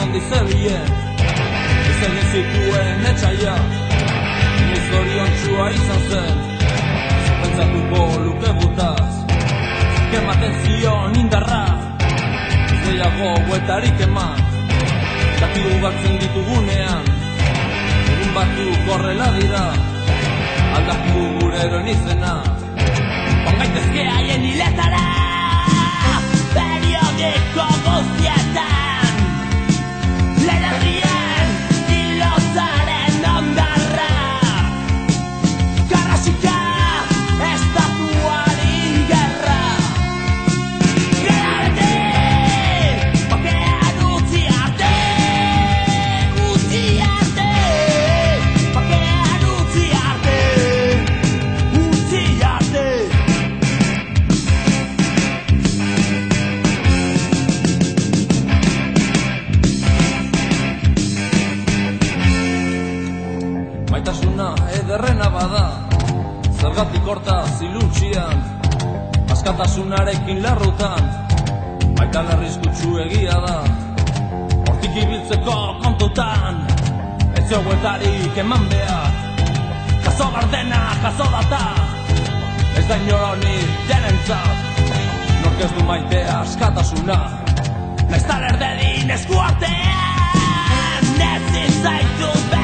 handi zebien izan zituen etxaia inoiz zoriontsua izan zen pentsatuko luke butaz ematen zion indarra gehiago bueltarik eman dakigu galtzen ditugunean egun batzuk horrela dira aldakigu gure eroen izena ongaitezke haien hiletara periodiko guztietan leherrien hilozaren ondarra garrasika estatuari gerra gerabete bakean utzi arte bakean utzi arte maitasuna ederrena bada zergatik hortaz iluntzian askatasunarekin larrutan baita arriskutsu egia da hortik ibiltzeko kontutan ez zeuetarik eman behar jaso gardena, jaso data ez da inoronik denentzat nork ez du maitea askatasuna nahiz taler dedin eskuartean ez izaitu behar